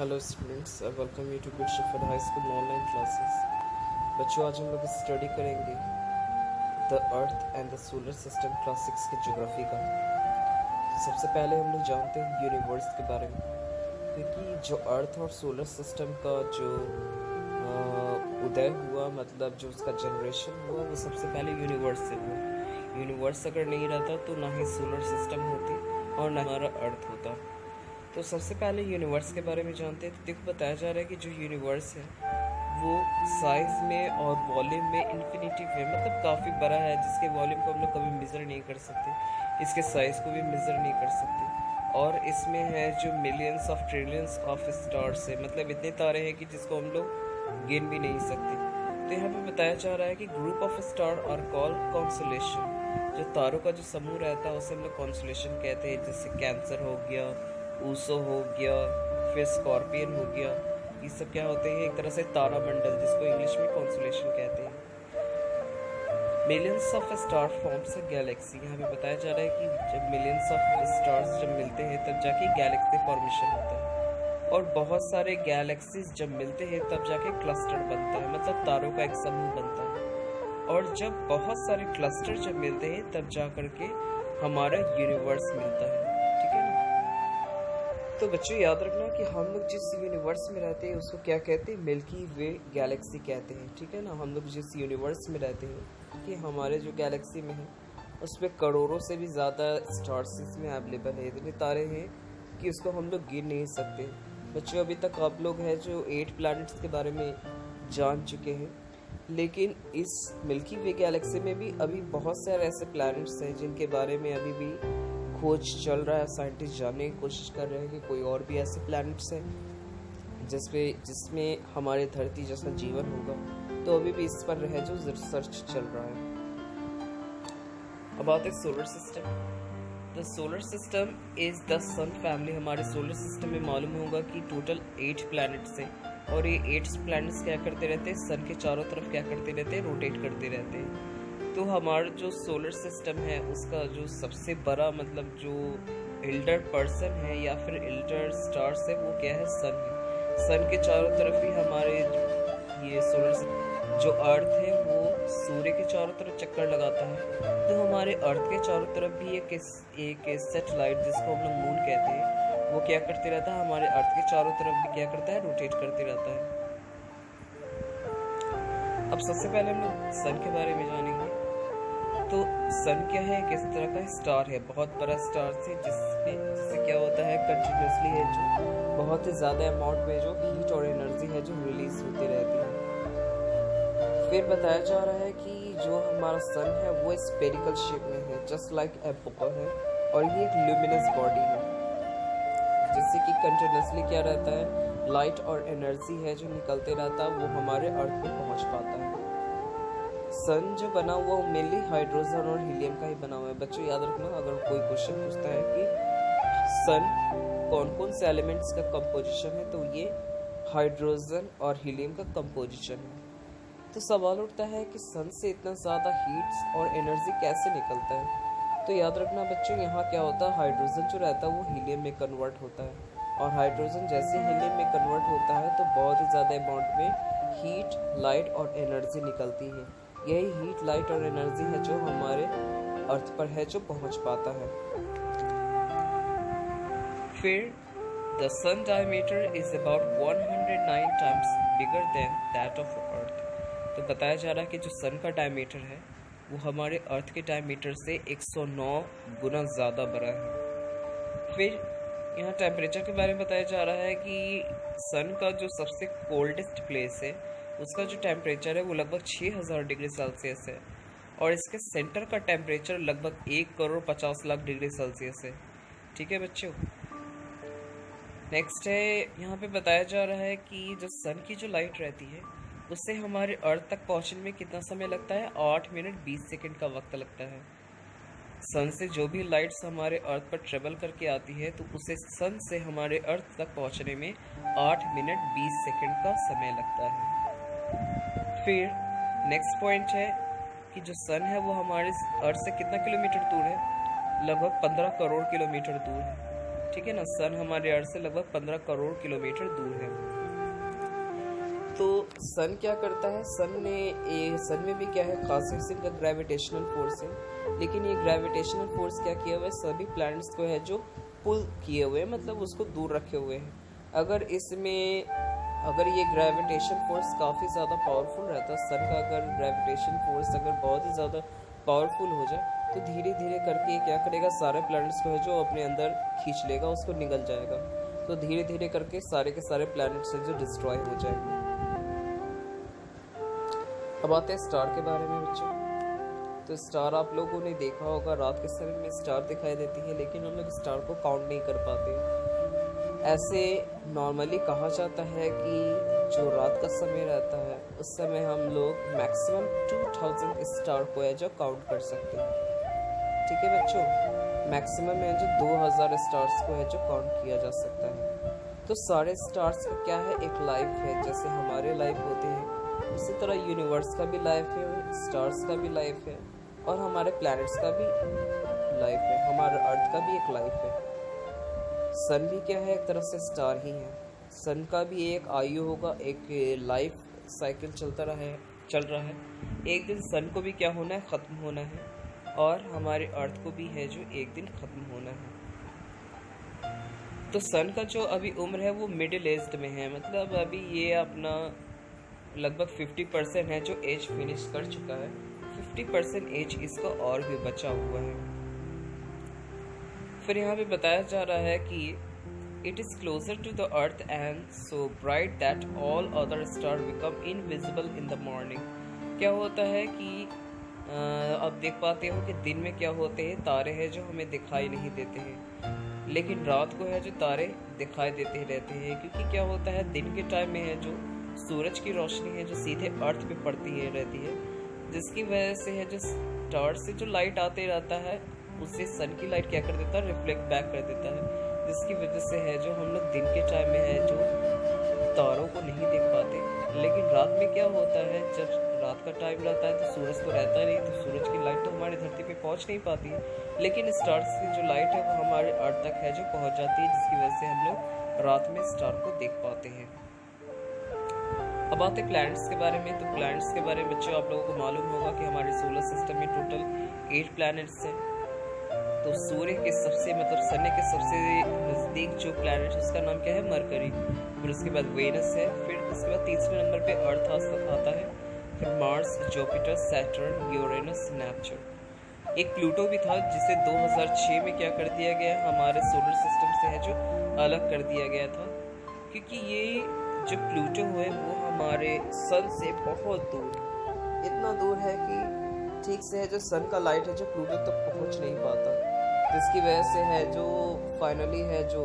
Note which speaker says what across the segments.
Speaker 1: Hello students, welcome you to Good Shepherd High School online classes. बच्चों, आज हम लोग स्टडी करेंगे the earth and the solar system class 6 की geography का। सबसे पहले हम लोग जानते हैं यूनिवर्स के बारे में, क्योंकि जो अर्थ और सोलर सिस्टम का जो उदय हुआ, मतलब जो उसका जनरेशन हुआ, वो सबसे पहले यूनिवर्स से हुआ। यूनिवर्स अगर नहीं रहता तो ना ही सोलर सिस्टम होती और ना हमारा अर्थ होता। तो सबसे पहले यूनिवर्स के बारे में जानते हैं। तो देखो, बताया जा रहा है कि जो यूनिवर्स है वो साइज में और वॉल्यूम में इन्फिनिटी है, मतलब काफ़ी बड़ा है, जिसके वॉल्यूम को हम लोग कभी मेज़र नहीं कर सकते, इसके साइज़ को भी मेज़र नहीं कर सकते। और इसमें है जो millions of trillions of stars है, मतलब इतने तारे हैं कि जिसको हम लोग गिन भी नहीं सकते। तो यहाँ पे बताया जा रहा है कि group of star are called constellation. जो तारों का जो समूह रहता है उसे हम लोग कॉन्सुलेशन कहते हैं। जैसे कैंसर हो गया, ऊसो हो गया, फिर स्कॉर्पियन हो गया, ये सब क्या होते हैं? एक तरह से तारामंडल, जिसको इंग्लिश में कॉन्सुलेशन कहते हैं। Millions of star forms a Galaxy. यहाँ पे बताया जा रहा है कि जब मिलियंस ऑफ स्टार्स जब मिलते हैं तब जाके गैलेक्सी फॉर्मेशन होता है, और बहुत सारे गैलेक्सीज जब मिलते हैं तब जाके क्लस्टर बनता है, मतलब तारों का एक समूह बनता है। और जब बहुत सारे क्लस्टर जब मिलते हैं तब जा करके हमारा यूनिवर्स मिलता है। ठीक है ना? तो बच्चों, याद रखना कि हम लोग जिस यूनिवर्स में रहते हैं उसको क्या कहते हैं? मिल्की वे गैलेक्सी कहते हैं। ठीक है ना? हम लोग जिस यूनिवर्स में रहते हैं कि हमारे जो गैलेक्सी में है उसमें करोड़ों से भी ज़्यादा स्टार्स इसमें अवेलेबल है। इतने तारे हैं कि उसको हम लोग गिन नहीं सकते। बच्चों, अभी तक आप लोग हैं जो 8 प्लैनेट्स के बारे में जान चुके हैं, लेकिन इस मिल्की वे गैलेक्सी में भी अभी बहुत सारे ऐसे प्लैनेट्स हैं जिनके बारे में अभी भी खोज चल रहा है। साइंटिस्ट जानने की कोशिश कर रहे हैं कि कोई और भी ऐसे प्लैनेट्स हैं जिसमें हमारे धरती जैसा जीवन होगा। तो अभी भी इस पर है जो रिसर्च चल रहा है। About the solar system. The solar system is the sun family. हमारे सोलर सिस्टम में मालूम होगा कि टोटल 8 प्लैनेट्स हैं, और ये 8 प्लैनेट्स क्या करते रहते हैं? सन के चारों तरफ क्या करते रहते हैं? रोटेट करते रहते हैं। तो हमारा जो सोलर सिस्टम है उसका जो सबसे बड़ा, मतलब जो एल्डर पर्सन है या फिर एल्डर स्टार्स है, वो क्या है? सन है। सन के चारों तरफ ही हमारे ये सोलर जो अर्थ है वो सूर्य के चारों तरफ चक्कर लगाता है। तो हमारे अर्थ के चारों तरफ भी एक सैटेलाइट, जिसको हम लोग मून कहते हैं, वो क्या करते रहता है? हमारे अर्थ के चारों तरफ भी क्या करता है? रोटेट करते रहता है। अब सबसे पहले हम लोग सन के बारे में जानेंगे। तो सन क्या है? किस तरह का स्टार है? बहुत बड़ा स्टार है, जिससे क्या होता है? कंटिन्यूसली है जो बहुत ही ज़्यादा अमाउंट में जो हीट और एनर्जी है जो रिलीज होती रहती है। फिर बताया जा रहा है कि जो हमारा सन है वो स्फेरिकल शेप में है, जस्ट लाइक ए बॉल है, और ये एक ल्यूमिनस बॉडी है, जिससे कि कंटिन्यूसली क्या रहता है? लाइट और एनर्जी है जो निकलते रहता है, वो हमारे अर्थ पे पहुंच पाता है। सन जो बना हुआ वो मेनली हाइड्रोजन और हीलियम का ही बना हुआ है। बच्चों, याद रखना, अगर कोई क्वेश्चन पूछता है कि सन कौन कौन से एलिमेंट्स का कंपोजिशन है, तो ये हाइड्रोजन और हीलियम का कंपोजिशन है। तो सवाल उठता है कि सन से इतना ज़्यादा हीट और एनर्जी कैसे निकलता है? तो याद रखना बच्चों, यहाँ क्या होता है? हाइड्रोजन जो रहता है वो हीलियम में कन्वर्ट होता है, और हाइड्रोजन जैसे हीलियम में कन्वर्ट होता है तो बहुत ही ज़्यादा अमाउंट में हीट, लाइट और एनर्जी निकलती है। यही हीट, लाइट और एनर्जी है जो हमारे अर्थ पर है जो पहुंच पाता है। फिर the sun diameter is about 109 times bigger than that of earth. तो बताया जा रहा है कि जो सन का डायमीटर है वो हमारे अर्थ के डायमीटर से 109 गुना ज़्यादा बड़ा है। फिर यहाँ टेम्परेचर के बारे में बताया जा रहा है कि सन का जो सबसे कोल्डेस्ट प्लेस है उसका जो टेम्परेचर है वो लगभग 6000 डिग्री सेल्सियस है, और इसके सेंटर का टेम्परेचर लगभग 1,50,00,000 डिग्री सेल्सियस है। ठीक है बच्चों? नेक्स्ट है, यहाँ पे बताया जा रहा है कि जो सन की जो लाइट रहती है उससे हमारे अर्थ तक पहुँचने में कितना समय लगता है? 8 मिनट 20 सेकेंड का वक्त लगता है। सन से जो भी लाइट्स हमारे अर्थ पर ट्रेवल करके आती है तो उसे सन से हमारे अर्थ तक पहुँचने में 8 मिनट 20 सेकेंड का समय लगता है। फिर नेक्स्ट पॉइंट है कि जो सन है वो हमारे अर्थ से कितना किलोमीटर दूर है? लगभग 15 करोड़ किलोमीटर दूर है। ठीक है ना। सन हमारे अर्थ से लगभग 15 करोड़ किलोमीटर दूर है। तो सन क्या करता है, सन में भी क्या है, खास किस्म का ग्रेविटेशनल फोर्स है। लेकिन ये ग्रेविटेशनल फोर्स क्या किया हुआ है, सभी प्लैनेट्स को है जो पुल किए हुए हैं, मतलब उसको दूर रखे हुए हैं। अगर ये ग्रेविटेशन फोर्स काफ़ी ज़्यादा पावरफुल रहता, सन का अगर ग्रेविटेशन फोर्स अगर बहुत ही ज़्यादा पावरफुल हो जाए तो धीरे धीरे करके क्या करेगा, सारे प्लैनेट्स को है जो अपने अंदर खींच लेगा, उसको निगल जाएगा। तो धीरे धीरे करके सारे के सारे प्लैनेट्स है जो डिस्ट्रॉय हो जाएंगे। अब आते हैं स्टार के बारे में बच्चों। तो स्टार आप लोगों ने देखा होगा, रात के समय में स्टार दिखाई देती है, लेकिन हम लोग स्टार को काउंट नहीं कर पाते। ऐसे नॉर्मली कहा जाता है कि जो रात का समय रहता है उस समय हम लोग मैक्सिमम 2000 स्टार को है जो काउंट कर सकते हैं। ठीक है बच्चों, मैक्सिमम है जो 2000 स्टार्स को है जो काउंट किया जा सकता है। तो सारे स्टार्स का क्या है, एक लाइफ है। जैसे हमारे लाइफ होते हैं उसी तरह यूनिवर्स का भी लाइफ है, स्टार्स का भी लाइफ है, और हमारे प्लैनेट्स का भी लाइफ है, हमारे अर्थ का भी एक लाइफ है। सन भी क्या है, एक तरह से स्टार ही है। सन का भी एक आयु होगा, एक लाइफ साइकिल चल रहा है। एक दिन सन को भी क्या होना है, ख़त्म होना है, और हमारे अर्थ को भी है जो एक दिन ख़त्म होना है। तो सन का जो अभी उम्र है वो मिडिल एज्ड में है, मतलब अभी ये अपना लगभग 50% है जो एज फिनिश कर चुका है। 50% एज इसका और भी बचा हुआ है। फिर यहाँ पे बताया जा रहा है कि it is closer to the earth and so bright that all other star become invisible in the morning. क्या होता है कि आप देख पाते हो कि दिन में क्या होते हैं, तारे हैं जो हमें दिखाई नहीं देते हैं, लेकिन रात को है जो तारे दिखाई देते रहते हैं। क्योंकि क्या होता है, दिन के टाइम में है जो सूरज की रोशनी है जो सीधे अर्थ पे पड़ती है रहती है, जिसकी वजह से है जो स्टार से जो लाइट आते रहता है उससे सन की लाइट क्या कर देता है, रिफ्लेक्ट बैक कर देता है, जिसकी वजह से है जो हम लोग दिन के टाइम में है जो तारों को नहीं देख पाते। लेकिन रात में क्या होता है, जब रात का टाइम रहता है तो सूरज तो रहता नहीं, तो सूरज की लाइट तो हमारी धरती पे पहुंच नहीं पाती है, लेकिन स्टार्स की जो लाइट है वो हमारे अर्थ तक है जो पहुंच जाती है, जिसकी वजह से हम लोग रात में स्टार को देख पाते हैं। अब आते प्लैनेट्स के बारे में। तो प्लैनेट्स के बारे में बच्चों आप लोगों को मालूम होगा कि हमारे सोलर सिस्टम में टोटल 8 प्लैनेट्स हैं। तो सूर्य के सबसे सन के सबसे नज़दीक जो प्लैनेट है उसका नाम क्या है, मरकरी। फिर उसके बाद वेनस है, फिर उसके बाद तीसरे नंबर पे अर्थ आता है, फिर Mars, Jupiter, Saturn, Uranus, Neptune. एक प्लूटो भी था जिसे 2006 में क्या कर दिया गया, हमारे सोलर सिस्टम से है जो अलग कर दिया गया था, क्योंकि ये जो प्लूटो है वो हमारे सन से बहुत दूर, इतना दूर है कि ठीक से है जो सन का लाइट है जो प्लूटो तक पहुंच नहीं पाता, जिसकी वजह से है जो फाइनली है जो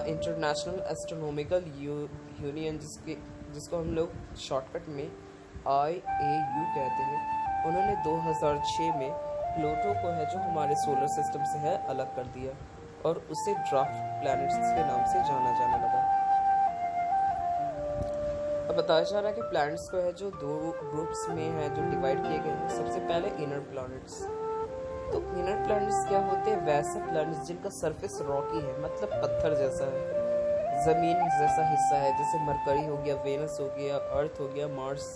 Speaker 1: इंटरनेशनल एस्ट्रोनॉमिकल यूनियन जिसको हम लोग शॉर्टकट में IAU कहते हैं, उन्होंने 2006 में प्लूटो को है जो हमारे सोलर सिस्टम से है अलग कर दिया और उसे ड्वार्फ प्लैनेट्स के नाम से जाना जाने लगा। अब बताया जा रहा है कि प्लैनेट्स को है जो 2 ग्रुप्स में है जो डिवाइड किए गए हैं। सबसे पहले इनर प्लैनेट्स। तो इनर प्लैनेट्स क्या होते हैं, वैसे प्लैनेट्स जिनका सरफेस रॉकी है, मतलब पत्थर जैसा है, ज़मीन जैसा हिस्सा है, जैसे मरकरी हो गया, वेनस हो गया, अर्थ हो गया, मार्स।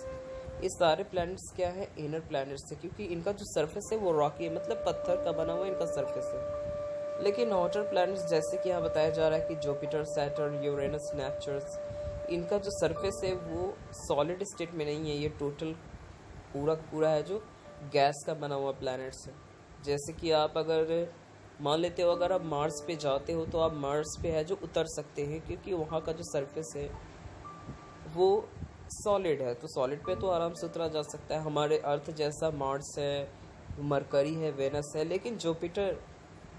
Speaker 1: ये सारे प्लैनेट्स क्या है, इनर प्लैनेट्स है, क्योंकि इनका जो सरफेस है वो रॉकी है, मतलब पत्थर का बना हुआ इनका सरफेस है। लेकिन आउटर प्लैनेट्स जैसे कि यहाँ बताया जा रहा है कि जुपिटर, सैटर्न, यूरेनस, नेपच्यून, इनका जो सरफेस है वो सॉलिड स्टेट में नहीं है, ये टोटल पूरा है जो गैस का बना हुआ प्लैनेट्स है। जैसे कि आप अगर मान लेते हो अगर आप मार्स पे जाते हो तो आप मार्स पे है जो उतर सकते हैं, क्योंकि वहाँ का जो सरफेस है वो सॉलिड है, तो सॉलिड पे तो आराम से उतरा जा सकता है। हमारे अर्थ जैसा मार्स है, मरकरी है, वेनस है, लेकिन जुपिटर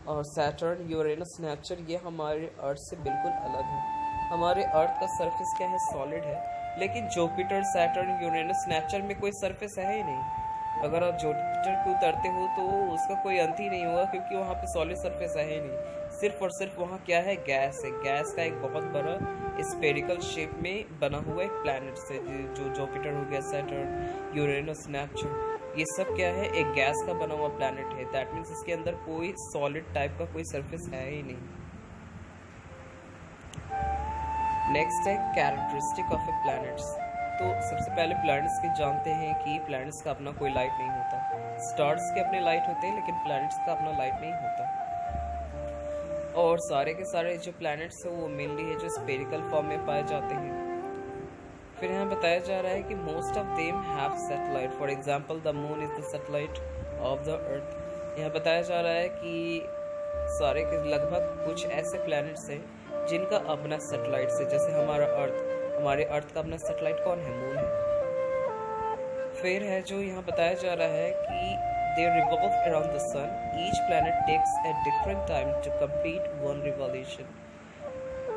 Speaker 1: और सैटर्न, यूरेनस, नेपच्यून ये हमारे अर्थ से बिल्कुल अलग है। हमारे अर्थ का सरफेस क्या है, सॉलिड है, लेकिन जुपिटर, सैटर्न, यूरेनस, नेपच्यून में कोई सरफेस है ही नहीं। अगर आप जुपिटर पे उतरते हो तो उसका कोई अंत ही नहीं होगा, क्योंकि वहाँ पे सॉलिड सरफेस है ही नहीं, सिर्फ और सिर्फ वहाँ क्या है, गैस है। गैस का एक बहुत बड़ा स्फेरिकल शेप में बना हुआ एक प्लैनेट है, जो जुपिटर हो गया, सैटर्न, यूरेनस, नेपच्यून, ये सब क्या है, एक गैस का बना हुआ प्लैनेट है। दैट मीन्स इसके अंदर कोई सॉलिड टाइप का कोई सरफेस है ही नहीं। नेक्स्ट है कैरेक्टरिस्टिक ऑफ ए प्लैनेट्स। तो सबसे पहले प्लैनेट्स की जानते हैं कि प्लैनेट्स का अपना कोई लाइट नहीं होता। स्टार्स के अपने लाइट होते हैं लेकिन प्लैनेट्स का अपना लाइट नहीं होता। और सारे के सारे जो प्लैनेट्स हैं वो मेनली है जो स्फेरिकल फॉर्म में पाए जाते हैं। फिर यहाँ बताया जा रहा है कि most of them have satellite, for example the moon is the satellite of the earth. यहाँ बताया जा रहा है कि सारे के लगभग कुछ ऐसे प्लैनेट्स हैं जिनका अपना सैटेलाइट है, जैसे हमारा अर्थ। हमारे अर्थ का अपना सैटेलाइट कौन है? मून है। फिर है जो यहाँ बताया जा रहा है कि they revolve around the sun, each planet takes a different time to complete one revolution.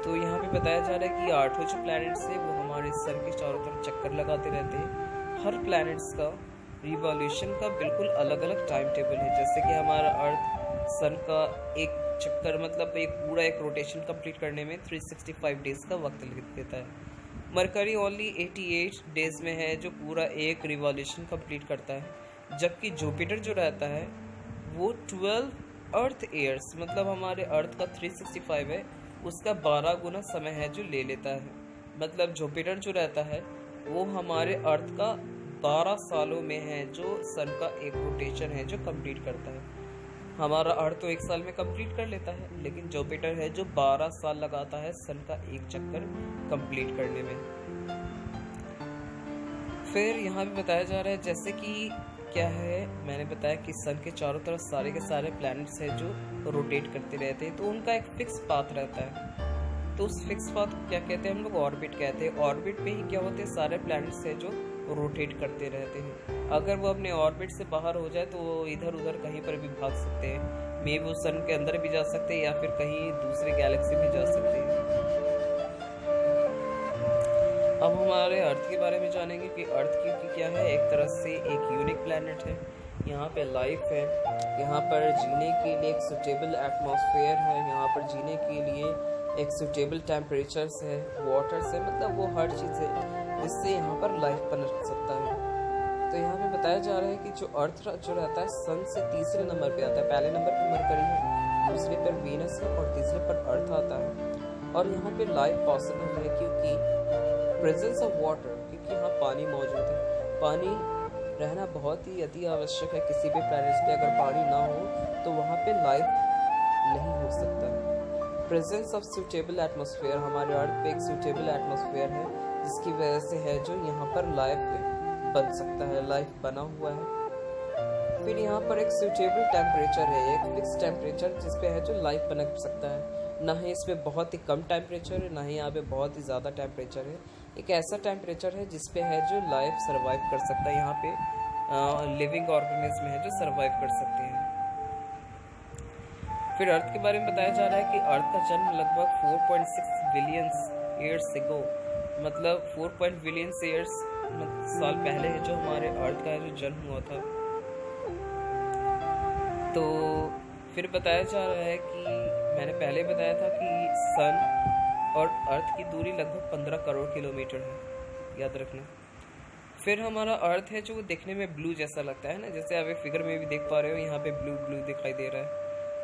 Speaker 1: तो यहाँ पे बताया जा रहा है कि 8 जो प्लैनेट्स है वो हमारे सन के चारों तरफ चक्कर लगाते रहते हैं। हर प्लैनेट्स का रिवॉल्यूशन का बिल्कुल अलग अलग टाइम टेबल है। जैसे कि हमारा अर्थ सन का एक चक्कर मतलब एक रोटेशन कंप्लीट करने में 365 डेज का वक्त लेता है। मरकरी ओनली 88 डेज में है जो पूरा एक रिवॉल्यूशन कंप्लीट करता है, जबकि जुपिटर जो रहता है वो 12 अर्थ ईयर्स मतलब हमारे अर्थ का 365 है उसका 12 गुना समय है जो ले लेता है। मतलब जुपिटर जो रहता है वो हमारे अर्थ का 12 सालों में है जो सन का एक रोटेशन है जो कंप्लीट करता है। हमारा अर्थ तो 1 साल में कंप्लीट कर लेता है, लेकिन जुपिटर है जो 12 साल लगाता है सन का एक चक्कर कंप्लीट करने में। फिर यहाँ पे बताया जा रहा है जैसे कि क्या है, मैंने बताया कि सन के चारों तरफ सारे के सारे प्लैनेट्स हैं जो रोटेट करते रहते हैं, तो उनका एक फिक्स पाथ रहता है। तो उस फिक्स पाथ को क्या कहते हैं? हम लोग ऑर्बिट कहते हैं। ऑर्बिट में ही क्या होते हैं? सारे प्लैनेट्स हैं जो रोटेट करते रहते हैं। अगर वो अपने ऑर्बिट से बाहर हो जाए तो वो इधर उधर कहीं पर भी भाग सकते हैं। मे वो सन के अंदर भी जा सकते हैं या फिर कहीं दूसरे गैलेक्सी में जा सकते हैं। अब हमारे अर्थ के बारे में जानेंगे कि अर्थ की क्या है। एक तरह से एक यूनिक प्लैनेट है, यहाँ पे लाइफ है, यहाँ पर जीने के लिए एक सुटेबल एटमॉस्फेयर है, यहाँ पर जीने के लिए एक सुटेबल टेम्परेचर्स है, वाटर्स है, मतलब वो हर चीज़ है जिससे यहाँ पर लाइफ पनप सकता है। तो यहाँ पे बताया जा रहा है कि जो अर्थ जो रहता है सन से तीसरे नंबर पे आता है। पहले नंबर पे मरकरी है, दूसरे पर वीनस है और तीसरे पर अर्थ आता है। और यहाँ पे लाइफ पॉसिबल है क्योंकि प्रेजेंस ऑफ वाटर, क्योंकि यहाँ पानी मौजूद है। पानी रहना बहुत ही अति आवश्यक है। किसी भी प्लैनेट पे अगर पानी ना हो तो वहाँ पे लाइफ नहीं हो सकता। प्रेजेंस ऑफ सूटेबल एटमॉस्फेयर, हमारे अर्थ पे एक सूटेबल एटमॉस्फेयर है जिसकी वजह से है जो यहाँ पर लाइफ बन सकता है, लाइफ बना हुआ है। फिर यहाँ पर एक सूटेबल टेम्परेचर है, एक फिक्स टेम्परेचर जिस पे है जो लाइफ पनप सकता है। ना ही इसमें बहुत ही कम टेम्परेचर है, ना ही यहाँ पे बहुत ही ज़्यादा टेम्परेचर है। एक ऐसा टेम्परेचर है जिस पे है जो लाइफ सर्वाइव कर सकता है। यहाँ पे लिविंग ऑर्गेनिज्म है जो सर्वाइव कर सकते हैं। फिर अर्थ के बारे में बताया जा रहा है कि अर्थ का जन्म लगभग 4.6 बिलियन ईयर्स अगो, मतलब 4 बिलियन ईयर्स साल पहले है जो हमारे अर्थ का है जो जन्म हुआ था। तो फिर बताया जा रहा है कि मैंने पहले बताया था कि सन और अर्थ की दूरी लगभग 15 करोड़ किलोमीटर है, याद रखना। फिर हमारा अर्थ है जो देखने में ब्लू जैसा लगता है ना, जैसे आप फिगर में भी देख पा रहे हो यहाँ पे ब्लू ब्लू दिखाई दे रहा है।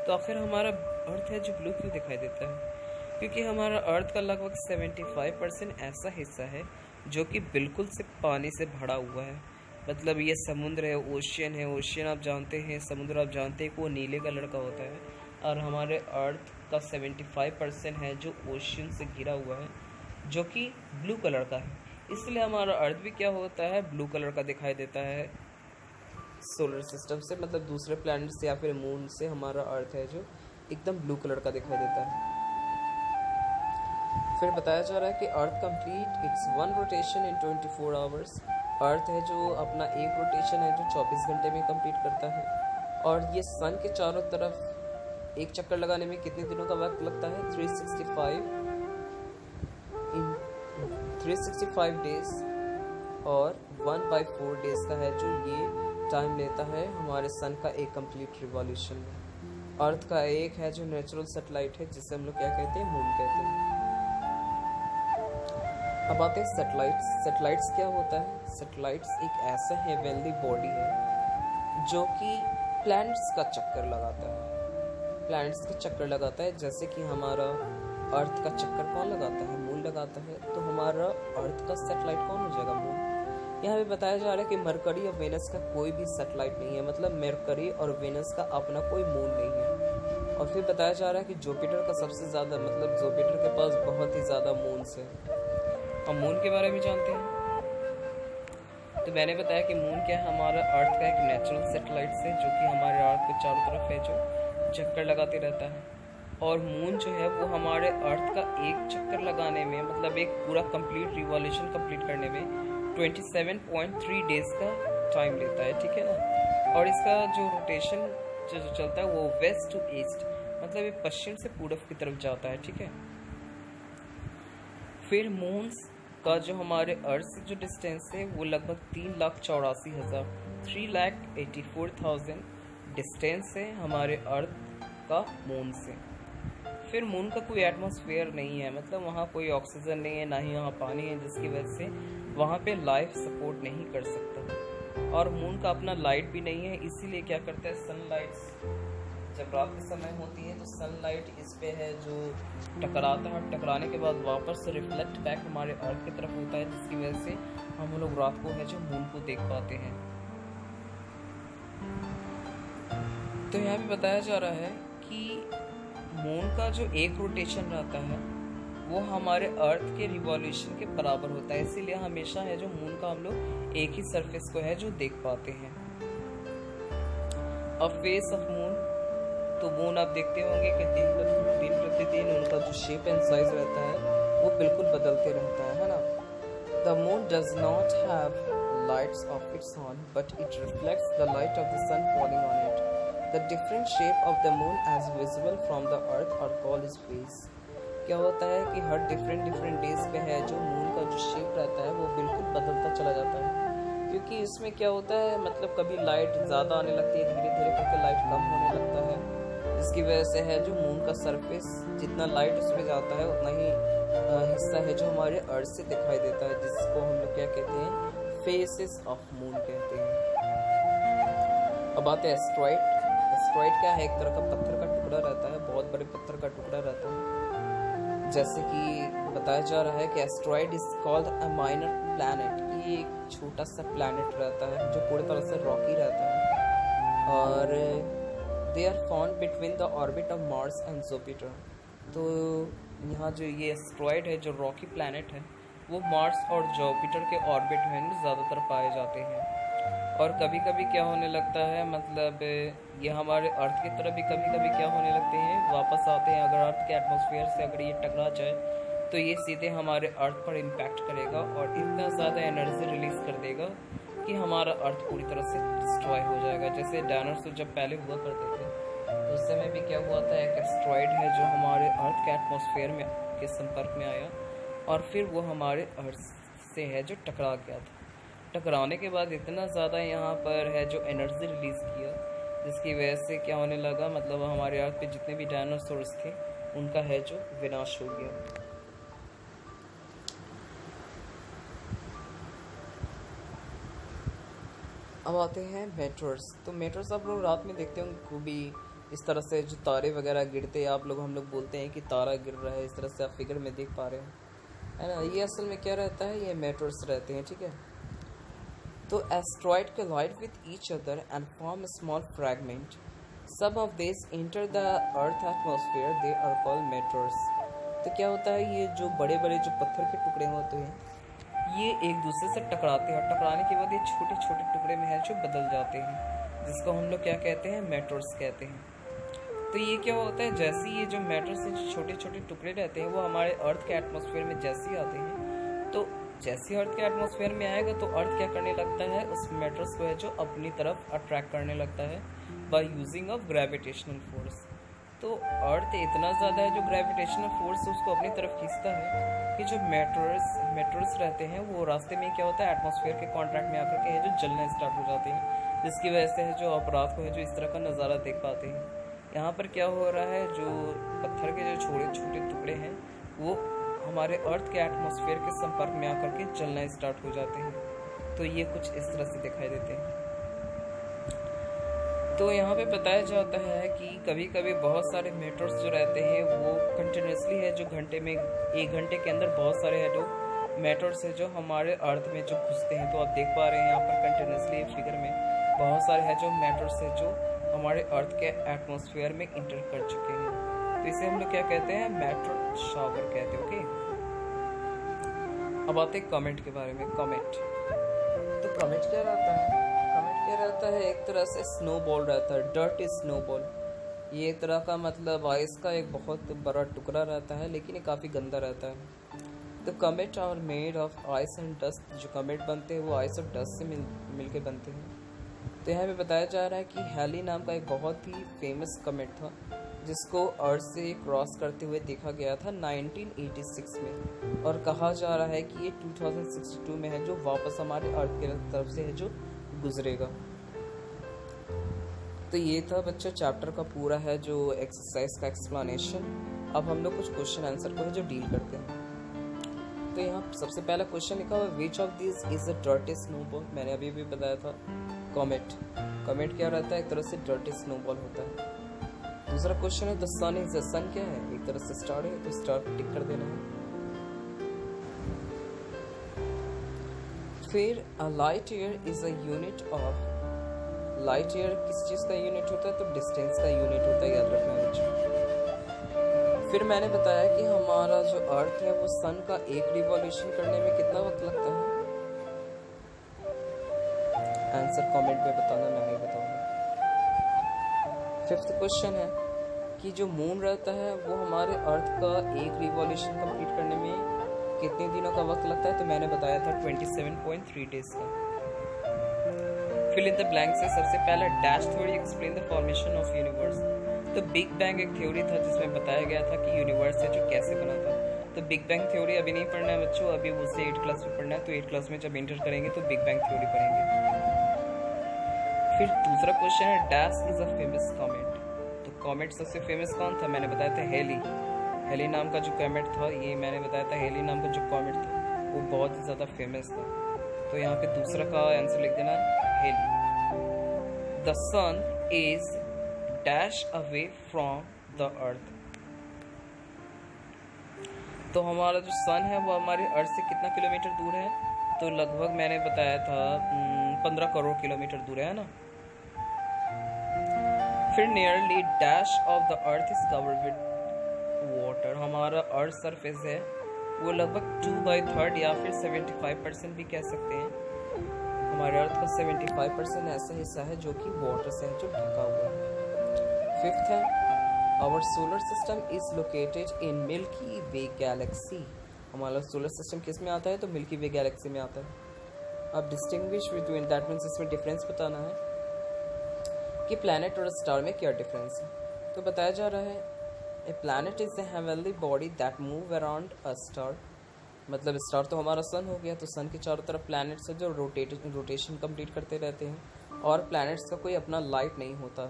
Speaker 1: तो आखिर हमारा अर्थ है जो ब्लू क्यों दिखाई देता है? क्योंकि हमारा अर्थ का लगभग 75% ऐसा हिस्सा है जो कि बिल्कुल से पानी से भरा हुआ है। मतलब ये समुद्र है, ओशियन है। ओशियन आप जानते हैं, समुद्र आप जानते हैं कि वो नीले कलर का होता है, और हमारे अर्थ का 75% है जो ओशियन से घिरा हुआ है जो कि ब्लू कलर का है। इसलिए हमारा अर्थ भी क्या होता है? ब्लू कलर का दिखाई देता है सोलर सिस्टम से, मतलब दूसरे प्लैनेट से या फिर मून से हमारा अर्थ है जो एकदम ब्लू कलर का दिखाई देता है। फिर बताया जा रहा है कि earth complete its one rotation in 24 hours. Earth है जो अपना एक रोटेशन है जो 24 घंटे में कंप्लीट करता है। और ये सन के चारों तरफ एक चक्कर लगाने में कितने दिनों का वक्त लगता है? 365 डेज और 1/4 डेज का है जो ये टाइम लेता है हमारे सन का एक कंप्लीट रिवॉल्यूशन में। अर्थ का एक है जो नेचुरल सैटेलाइट है जिसे हम लोग क्या कहते हैं? मून कहते हैं। अब आते हैं सैटेलाइट्स। सैटेलाइट्स क्या होता है? सैटेलाइट्स एक ऐसा हेवनली बॉडी है जो कि प्लैनेट्स का चक्कर लगाता है। प्लैनेट्स का चक्कर लगाता है, जैसे कि हमारा अर्थ का चक्कर कौन लगाता है? मून लगाता है। लगाता है तो हमारा अर्थ का सैटेलाइट कौन हो जाएगा? मून। यहाँ पे बताया जा रहा है कि मरकरी और वेनस का कोई भी सैटेलाइट नहीं है, मतलब मरकरी और वेनस का अपना कोई मून नहीं है। और फिर बताया जा रहा है कि जुपिटर का सबसे ज़्यादा, मतलब जुपिटर के पास बहुत ही ज़्यादा मून्स है। हम मून के बारे में जानते हैं। तो मैंने बताया कि मून क्या है, हमारा अर्थ का एक नेचुरल सैटेलाइट है जो कि हमारे अर्थ के चारों तरफ है, जो चक्कर लगाते रहता है। और मून जो है वो हमारे अर्थ का एक चक्कर लगाने में, मतलब एक पूरा कंप्लीट रिवॉल्यूशन कंप्लीट करने में 27.3 डेज का टाइम लेता है, ठीक है ना। और इसका जो रोटेशन जो चलता है वो वेस्ट टू ईस्ट, मतलब ये पश्चिम से पूर्व की तरफ जाता है, ठीक है। फिर मून्स का जो हमारे अर्थ से जो डिस्टेंस है वो लगभग 3,84,000 3,84,000 डिस्टेंस है हमारे अर्थ का मून से। फिर मून का कोई एटमॉस्फेयर नहीं है, मतलब वहाँ कोई ऑक्सीजन नहीं है, ना ही वहाँ पानी है, जिसकी वजह से वहाँ पे लाइफ सपोर्ट नहीं कर सकता। और मून का अपना लाइट भी नहीं है, इसीलिए क्या करता है, सनलाइट्स जब रात के समय होती है तो सनलाइट इस पे है जो टकराता है, टकराने के बाद वापस रिफ्लेक्ट बैक हमारे अर्थ की तरफ होता है, जिसकी वजह से हम लोग रात को है जो मून को देख पाते हैं। तो यहाँ भी बताया जा रहा है कि मून का जो एक रोटेशन रहता है वो हमारे अर्थ के रिवॉल्यूशन के बराबर होता है, इसीलिए हमेशा है जो मून का हम लोग एक ही सरफेस को है जो देख पाते हैं। अब फेस ऑफ मून, तो मून आप देखते होंगे कि दिन प्रतिदिन उनका जो शेप एंड साइज रहता है वो बिल्कुल बदलते रहता है ना। The moon does not have lights of its own but it reflects the light of the sun falling on it. The different shape of the moon as visible from the earth are called its phase। क्या होता है कि हर different days पे है जो moon का जो shape रहता है वो बिल्कुल बदलता चला जाता है, क्योंकि इसमें क्या होता है, मतलब कभी लाइट ज़्यादा आने लगती है, धीरे धीरे करके लाइट कम होने लगता है, जिसकी वजह से है जो मून का सरफेस जितना लाइट उसमें जाता है उतना ही हिस्सा है जो हमारे अर्थ से दिखाई देता है, जिसको हम लोग क्या कहते हैं, फेसेस ऑफ मून कहते हैं। अब आते हैं एस्ट्रॉइड। एस्ट्रॉइड क्या है, एक तरह का पत्थर का टुकड़ा रहता है, बहुत बड़े पत्थर का टुकड़ा रहता है। जैसे कि बताया जा रहा है कि asteroid is called a minor planet, ये एक छोटा सा प्लैनेट रहता है जो पूरी तरह से रॉकी रहता है, और they are found between the orbit of Mars and Jupiter. तो यहाँ जो ये एस्ट्रॉइड है जो रॉकी प्लैनेट है वो मार्स और जुपिटर के ऑर्बिट में ज़्यादातर पाए जाते हैं। और कभी कभी क्या होने लगता है, मतलब ये हमारे अर्थ की तरफ भी कभी कभी क्या होने लगते हैं, वापस आते हैं। अगर अर्थ के एटमॉस्फेयर से अगर ये टकरा जाए तो ये सीधे हमारे अर्थ पर इम्पैक्ट करेगा और इतना ज़्यादा एनर्जी रिलीज कर देगा कि हमारा अर्थ पूरी तरह से डिस्ट्रॉय हो जाएगा। जैसे डायनासोर जब पहले हुआ करते थे तो उस समय भी क्या हुआ था, एक एस्ट्रॉइड है जो हमारे अर्थ के एटमॉस्फेयर में के संपर्क में आया और फिर वो हमारे अर्थ से है जो टकरा गया था। टकराने के बाद इतना ज़्यादा यहाँ पर है जो एनर्जी रिलीज़ किया, जिसकी वजह से क्या होने लगा, मतलब हमारे अर्थ पे जितने भी डायनासोर्स थे उनका है जो विनाश हो गया। अब आते हैं मेटर्स। तो मेटर्स आप लोग रात में देखते होंगे खूबी, इस तरह से जो तारे वगैरह गिरते हैं, आप लोग हम लोग बोलते हैं कि तारा गिर रहा है, इस तरह से आप फिगर में देख पा रहे हैं, है ना। ये असल में क्या रहता है, ये मेटर्स रहते हैं, ठीक है। तो asteroid collide with each other and form a small fragment. Some of these enter the Earth atmosphere. They are called meteors. तो क्या होता है, ये जो बड़े बड़े जो पत्थर के टुकड़े होते हैं ये एक दूसरे से टकराते हैं, और टकराने के बाद ये छोटे छोटे टुकड़े में है जो बदल जाते हैं, जिसको हम लोग क्या कहते हैं, मेटर्स कहते हैं। तो ये क्या होता है, जैसे ये जो मेटर्स से जो छोटे छोटे टुकड़े रहते हैं वो हमारे अर्थ के एटमॉस्फेयर में जैसे ही आते हैं, तो जैसे अर्थ के एटमॉस्फेयर में आएगा तो अर्थ क्या करने लगता है, उस मेटर्स को है जो अपनी तरफ अट्रैक्ट करने लगता है by using of gravitational force. तो अर्थ इतना ज़्यादा है जो ग्रेविटेशनल फोर्स उसको अपनी तरफ खींचता है कि जो मेटर्स रहते हैं वो रास्ते में क्या होता है, एटमॉस्फेयर के कॉन्टैक्ट में आकर के है जो जलना स्टार्ट हो जाते हैं, जिसकी वजह से है जो आप रात को है जो इस तरह का नज़ारा देख पाते हैं। यहाँ पर क्या हो रहा है, जो पत्थर के जो छोटे छोटे टुकड़े हैं वो हमारे अर्थ के एटमॉस्फेयर के संपर्क में आकर के चलना स्टार्ट हो जाते हैं। तो ये कुछ इस तरह से दिखाई देते हैं। तो यहाँ पे बताया जाता है कि कभी कभी बहुत सारे मेटर्स जो रहते हैं वो कंटिन्यूसली है जो घंटे में 1 घंटे के अंदर बहुत सारे है जो मेटर्स है जो हमारे अर्थ में जो घुसते हैं। तो आप देख पा रहे हैं यहाँ पर कंटिन्यूसली फिगर में बहुत सारे है जो मेटर्स है जो हमारे अर्थ के एटमॉस्फेयर में इंटर कर चुके हैं। तो इसे हम लोग क्या कहते हैं, मेटल शावर कहते हैं। ओके, अब आते हैं कॉमेट के बारे में। कॉमेट, तो कॉमेट क्या रहता है? क्या रहता है, एक तरह से स्नोबॉल रहता है, डर्टी स्नोबॉल। ये एक तरह का मतलब आइस का एक बहुत बड़ा टुकड़ा रहता है, लेकिन ये काफ़ी गंदा रहता है। तो comet are made of ice and dust. जो कमेट बनते हैं वो आइस और डस्ट से मिल के बनते हैं। तो यहाँ पे बताया जा रहा है कि हैली नाम का एक बहुत ही फेमस कमेट था जिसको अर्थ से क्रॉस करते हुए देखा गया था 1986 में, और कहा जा रहा है कि ये 2062 में है जो वापस हमारे अर्थ की तरफ से है जो गुजरेगा। तो ये था बच्चों चैप्टर का पूरा है जो एक्सरसाइज का एक्सप्लेनेशन। अब हम लोग कुछ क्वेश्चन आंसर को है जो डील करते हैं। तो यहाँ सबसे पहला क्वेश्चन लिखा हुआ है, which of this is a dirty snowball. मैंने अभी भी बताया था कॉमेट। कॉमेट क्या रहता है, एक तरह से डर्टी स्नोबॉल होता है। दूसरा क्वेश्चन है, द सन इज, द सन क्या है, एक तरह से स्टार है, तो स्टार टिक कर देना है। फिर a light year is a unit of, light year किस चीज़ का यूनिट होता है, तो डिस्टेंस का यूनिट होता है, याद रखना है बच्चों। फिर मैंने बताया कि हमारा जो अर्थ है वो सन का एक रिवॉल्यूशन करने में कितना वक्त लगता है। आंसर कमेंट में बताना, मैं नहीं बताऊंगा। फिफ्थ क्वेश्चन है कि जो मून रहता है वो हमारे अर्थ का एक रिवॉल्यूशन कंप्लीट करने में कितने दिनों का वक्त लगता है, तो मैंने बताया था 27.3 डेज का। फिल इन द ब्लैंक से सबसे पहला dash theory explain the formation of universe. तो बिग बैंग एक थ्योरी था जिसमें बताया गया था कि यूनिवर्स है जो कैसे बना था। तो बिग बैंग थ्योरी अभी नहीं पढ़ना है बच्चों, अभी उसे 8th क्लास में पढ़ना है। तो 8th क्लास में जब इंटर करेंगे तो बिग बैंग थ्योरी पढ़ेंगे। फिर दूसरा क्वेश्चन है, dash is a famous comet. तो कॉमेट सबसे फेमस कौन था, मैंने बताया था हेली। हेली नाम का जो कॉमेट था, ये मैंने बताया था हेली नाम का जो कॉमेट था वो बहुत ही ज़्यादा फेमस था। तो यहाँ पे दूसरा का आंसर लिख देना हेली। The sun is dash away from the earth. तो हमारा जो सन है वो हमारे अर्थ से कितना किलोमीटर दूर है, तो लगभग मैंने बताया था 15 करोड़ किलोमीटर दूर है ना। फिर nearly dash of the earth is covered with water. हमारा अर्थ सरफेस है वो लगभग 2/3 या फिर 75% भी कह सकते हैं। हमारे अर्थ का 75% ऐसा हिस्सा है जो कि वाटर से है जो ढका हुआ है। फिफ्थ है, our solar system is located in Milky Way galaxy. हमारा सोलर सिस्टम किस में आता है, तो मिल्की वे गैलेक्सी में आता है। अब डिस्टिंग्विश बिटवीन, दैट मीन्स इसमें डिफरेंस बताना है कि प्लैनेट और स्टार में क्या डिफरेंस है। तो बताया जा रहा है, A planet is a heavenly body that move around a star। मतलब स्टार तो हमारा सन हो गया, तो सन के चारों तरफ प्लैनेट्स है जो रोटेशन कंप्लीट करते रहते हैं, और प्लैनेट्स का कोई अपना लाइट नहीं होता।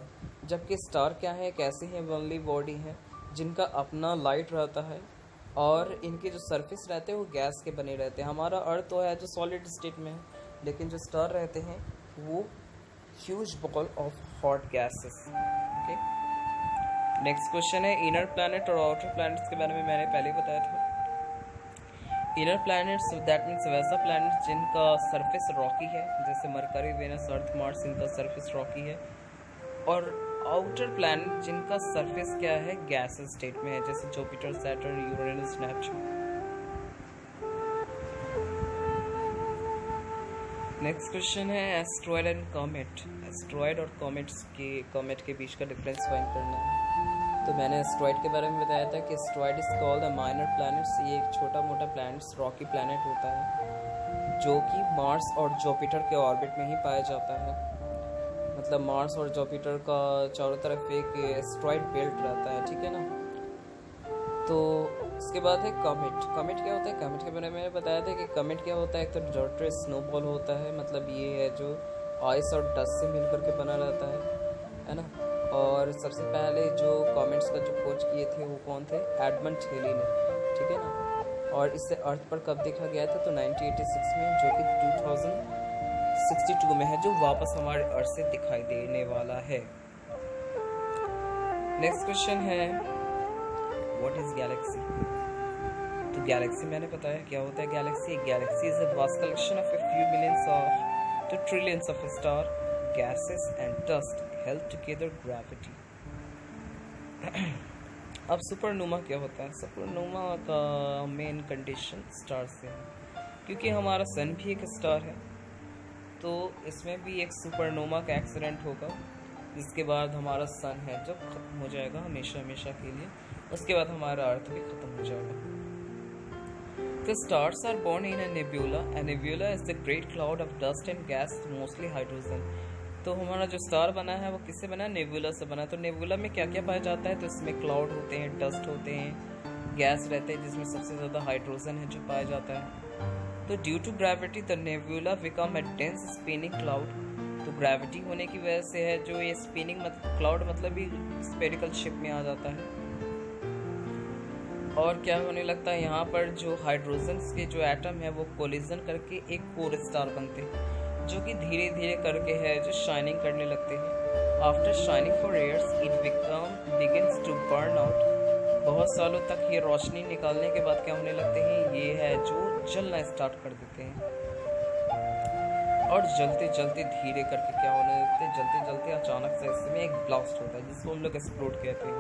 Speaker 1: जबकि स्टार क्या है, एक ऐसी हेवनली बॉडी है जिनका अपना लाइट रहता है, और इनके जो सरफेस रहते हैं वो गैस के बने रहते हैं। हमारा अर्थ तो है जो सॉलिड स्टेट में है, लेकिन जो स्टार रहते हैं वो huge ball of hot gases. Okay, next question है, इनर प्लैनेट और आउटर प्लैनेट्स के बारे में मैंने पहले ही बताया था। इनर प्लैनेट्स दैट मीन्स वैसा प्लैनेट्स जिनका सरफेस रॉकी है, जैसे मरकरी, वेनस, अर्थ, मार्स, इनका सरफेस रॉकी है। और आउटर प्लैनेट जिनका सरफेस क्या है, गैसेस स्टेट में है, जैसे Jupiter, Saturn, Uranus, Neptune. Next question है, एस्ट्रॉयड एंड कॉमेट। एस्ट्रॉयड और कॉमेट के बीच का डिफरेंस फाइंड करना है। तो मैंने एस्ट्रॉयड के बारे में बताया था कि asteroid is called the minor planets. ये एक छोटा मोटा प्लैनेट्स, रॉकी प्लैनेट होता है जो कि मार्स और जुपिटर के ऑर्बिट में ही पाया जाता है। मतलब मार्स और जुपिटर का चारों तरफ एक एस्ट्रॉयड बेल्ट रहता है, ठीक है ना। तो इसके बाद है कॉमेट। कॉमेट क्या होता है, कॉमेट के बारे में मैंने बताया था कि कॉमेट क्या होता है, एक तो डर्टी स्नोबॉल होता है, मतलब ये है जो आइस और डस्ट से मिलकर के बना रहता है ना। और सबसे पहले जो कॉमेट्स का जो खोज किए थे वो कौन थे, एडमंड हेली ने, ठीक है ना। और इससे अर्थ पर कब देखा गया था, तो 1986 में, जो कि 62 में है, जो वापस हमारे अर्थ से दिखाई देने वाला है। नेक्स्ट क्वेश्चन है व्हाट इज गैलेक्सी। तो गैलेक्सी मैंने बताया क्या होता है। Galaxy is a vast collection of a few millions of to trillions of star gases and dust held together gravity। अब सुपरनोवा क्या होता है। सुपरनोवा का मेन कंडीशन स्टार से है, क्योंकि हमारा सन भी एक स्टार है, तो इसमें भी एक सुपरनोवा का एक्सीडेंट होगा, जिसके बाद हमारा सन है जो खत्म हो जाएगा हमेशा हमेशा के लिए। उसके बाद हमारा अर्थ भी खत्म हो जाएगा। The stars are born in a nebula. A nebula is the great cloud of dust and gas, mostly hydrogen। तो हमारा जो स्टार बना है वो किससे बना है? नेबुला से बना है। तो नेबुला में क्या क्या पाया जाता है? तो इसमें क्लाउड होते हैं, डस्ट होते हैं, गैस रहते हैं, जिसमें सबसे ज़्यादा हाइड्रोजन है जो पाया जाता है। तो due to gravity the nebula become a dense spinning cloud. तो ग्रेविटी होने की वजह से है जो ये स्पिनिंग क्लाउड मतलब भी स्फेरिकल शेप में आ जाता है। और क्या होने लगता है, यहाँ पर जो हाइड्रोजन के जो एटम है वो कोलिजन करके एक कोर स्टार बनते हैं, जो कि धीरे धीरे करके है जो शाइनिंग करने लगते हैं। After shining for years it begins to burn out. बहुत सालों तक ये रोशनी निकालने के बाद क्या होने लगते हैं, ये है जो जलना स्टार्ट कर देते हैं। और जलते जलते धीरे करके क्या होने लगते हैं, जलते जलते अचानक से इसमें एक ब्लास्ट होता है, जिसको हम लोग एक्सप्लोड कहते हैं।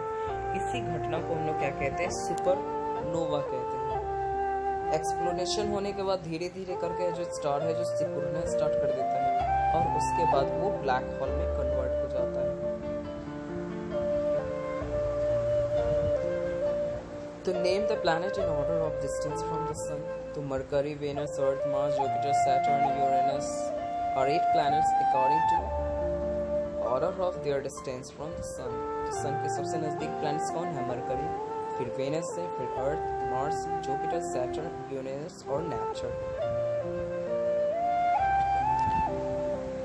Speaker 1: इसी घटना को हम लोग क्या कहते हैं? सुपरनोवा कहते हैं। एक्सप्लोडेशन होने के बाद धीरे धीरे करके जो स्टार है जो सिकुड़ना स्टार्ट कर देता है, और उसके बाद वो ब्लैक होल में कन्वर्ट हो जाता है। तो name the planet in order of distance from the sun. तो Mercury, Venus, Earth, Mars, Jupiter, Saturn, Uranus are 8 planets according to order of their distance from the sun। तो सन के सबसे नजदीक प्लैनेट्स कौन है? मरकरी, फिर वेनस है, फिर अर्थ, मार्स, जुपिटर, सैटर्न, यूरेनस और नेपच्यून।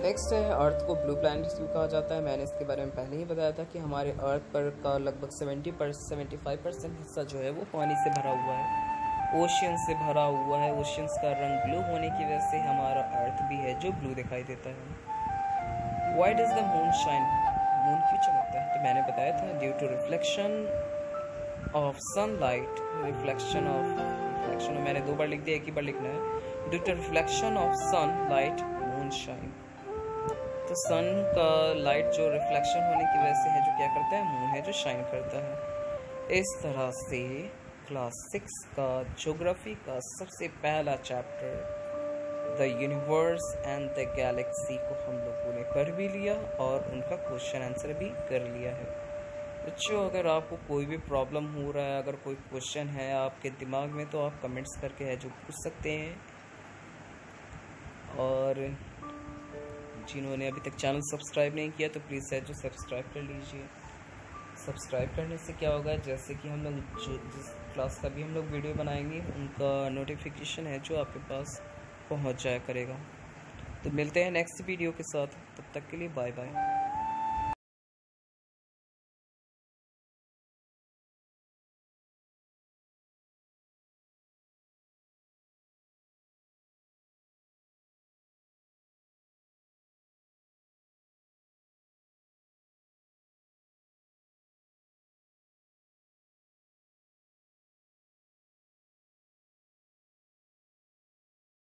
Speaker 1: नेक्स्ट है अर्थ को ब्लू प्लैनेट क्यों कहा जाता है। मैंने इसके बारे में पहले ही बताया था कि हमारे अर्थ पर का लगभग 75% हिस्सा जो है वो पानी से भरा हुआ है, ओशियन से भरा हुआ है। ओशियंस का रंग ब्लू होने की वजह से हमारा अर्थ भी है जो ब्लू दिखाई देता है। Why does the moon shine. Moon क्यों चमकता है? तो मैंने बताया था due to reflection of sunlight. Reflection मैंने 2 बार लिख दिया, एक ही बार लिखना है। Due to reflection of sunlight moon shine. तो सन का लाइट जो रिफ्लेक्शन होने की वजह से है जो क्या करता है, मून है जो शाइन करता है। इस तरह से क्लास 6 का ज्योग्राफी का सबसे पहला chapter the universe and the Galaxy को हम लोगों ने कर भी लिया और उनका क्वेश्चन आंसर भी कर लिया है। बच्चों, अगर आपको कोई भी प्रॉब्लम हो रहा है, अगर कोई क्वेश्चन है आपके दिमाग में, तो आप कमेंट्स करके है जो पूछ सकते हैं। और जिन्होंने अभी तक चैनल सब्सक्राइब नहीं किया तो प्लीज़ है जो सब्सक्राइब कर लीजिए। सब्सक्राइब करने से क्या होगा, जैसे कि हम लोग जिस क्लास का भी हम लोग वीडियो बनाएंगे उनका नोटिफिकेशन है जो आपके पास पहुंच जाया करेगा। तो मिलते हैं नेक्स्ट वीडियो के साथ, तब तक के लिए बाय बाय।